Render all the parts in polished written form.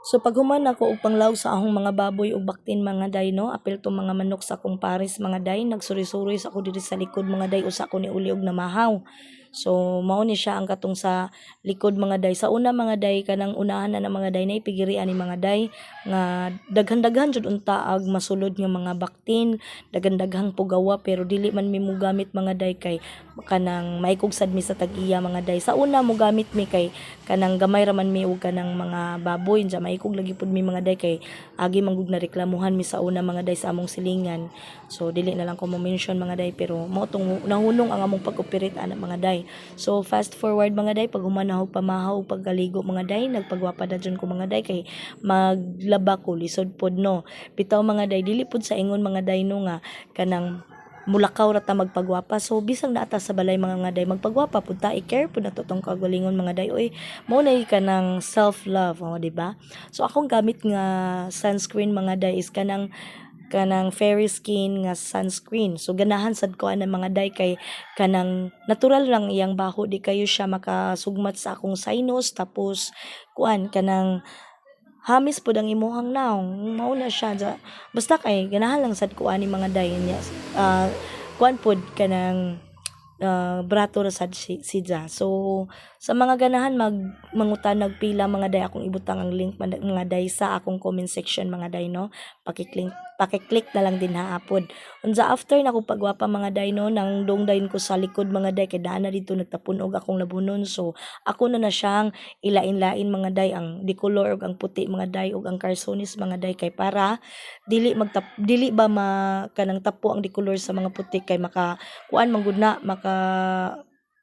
So paghuman ako og panglawg sa akong mga baboy ug baktin mga day no, apil to mga manok sa akong pares mga day, nagsuri-suri sa ako diri sa likod mga day usa ko ni uli og namahaw. So mao ni siya ang katong sa likod mga day. Sa una mga day kanang unahan na ng mga day na ipigiri ani mga day nga daghan-daghan jud unta ag masulod nga mga baktin, daghan-daghang pugawa pero dili man mi mo gamit mga day kay kanang maikog sad mi sa tag-iya mga day. Sa una mo gamit mi kay kanang gamay ra man mi og kanang mga baboy unsa maikog lagi pud mi mga day kay agi man gud nareklamuhan mi sa una mga day sa among silingan. So dili na lang ko mo mention mga day pero mao tong nahunong ang among pag-operate ana mga day. So fast forward mga day pag human ako pamahaw pagkaligo mga day nagpagwapa dadyon ko mga day kay maglaba ko lisod pod no. Bitaw mga day dili pod sa ingon mga day no nga kanang mulakaw ra ta magpagwapa. So bisang naata sa balay mga day magpagwapa pud ta i-care pud nato tong kagalingon mga day. Oy mao na kanang self love di ba? So akong gamit nga sunscreen mga day is kanang fairy skin nga sunscreen. So ganahan sad ko ang mga day kay kanang natural lang iyang baho di kayo siya makasugmat sa akong sinus tapos kanang hamis pud ang imuhang naong mao na siya basta kay ganahan lang sad ko ani mga day niya pud kanang brato ra sad siya. So sa mga ganahan mangutan nagpila mga day akong ibutang ang link mga day sa akong comment section mga day no. Paki-click na lang din haapod. Unsa after na ko pagwapa mga day no nang dongdayn ko sa likod mga day kay daan na dito nagtapon og akong labunon. So ako na siyang ilain-lain mga day ang dicolor og ang puti mga day og ang carsonis mga day kay para dili ba kanang tapo ang dicolor sa mga puti kay manggud na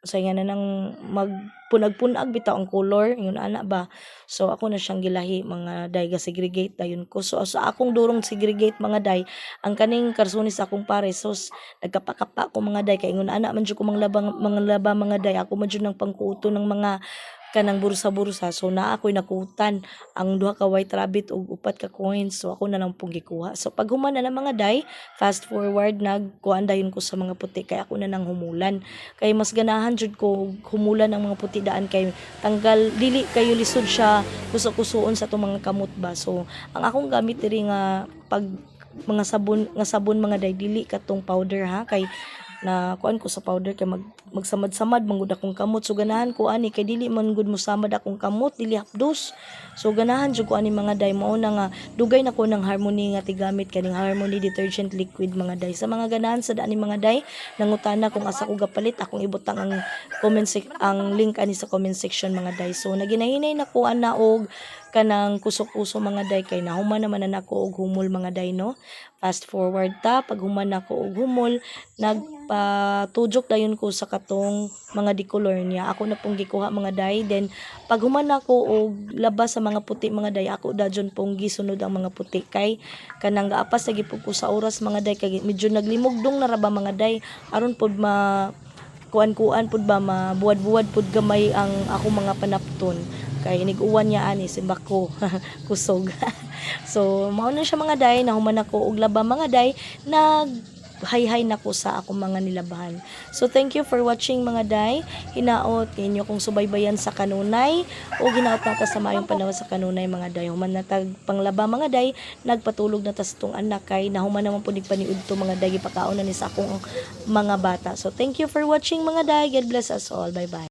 sayang na nang magpunag-punag bitaw ang color yun ana ba. So ako na siyang gilahi mga day segregate dayon ko. So sa akong durong segregate mga day ang kaning karsonis akong pares sos nagkapakapa ko mga day kay ingon ana man jud ko mga laba mga day ako man jud nang pangkuto ng mga kanang bursa-bursa. So naa ako'y nakutan ang duha ka white rabbit ug upat ka coins. So ako na lang pong gikuha. So pag human na mga day, fast forward nagkuan dayon ko sa mga puti kay ako na nang humulan. Kay mas ganahan jud ko humulan ang mga puti daan kay tanggal dili kayo lisod siya kuso-kusoon sa tong mga kamot ba. So ang akong gamit diri nga pag mga sabon mga day dili katong powder ha kay na kuan ko sa powder kay magsamad-samad manggud akong kamot. So ganahan ko ani kay dili man gud mosamad akong kamot dili hapdos. So ganahan jud ko ani mga day mao na nga dugay na ko ng Harmony nga tigamit kaning Harmony detergent liquid mga day. Sa mga ganahan sa ani mga day nangutana kung asa ko gapalit akong ibutang ang link ani sa comment section mga day. So naginahinay na ko ana og kanang kusok-uso mga day kay nahuman naman na nako og humol mga day no. Fast forward ta pag human nako og humol nagpatujok dayon ko sa katong mga dicolor niya ako na pong gikuha mga day. Then pag human nako og labas sa mga puti mga day ako dadyon pong gisunod ang mga puti kay kanang gaapas lagi po ko sa oras mga day kay medyo naglimugdong na ra ba mga day aron pod kuan pud ba mabuwad-buwad pud gamay ang ako mga panapton kay iniguan niya ani simbak ko kusog. So mao na siya mga day nahuman ako og laba mga day hay na ko sa akong mga nilabahan. So thank you for watching mga day. Hinaot ninyo kung subaybayan sa kanunay o hinaot nata sa mayong panahon sa kanunay mga day. Human na tag panglaba mga day, nagpatulog na ta sa tong anak kay nahuman naman pud paniud to mga day gipakaon na ni sa akong mga bata. So thank you for watching mga day. God bless us all. Bye bye.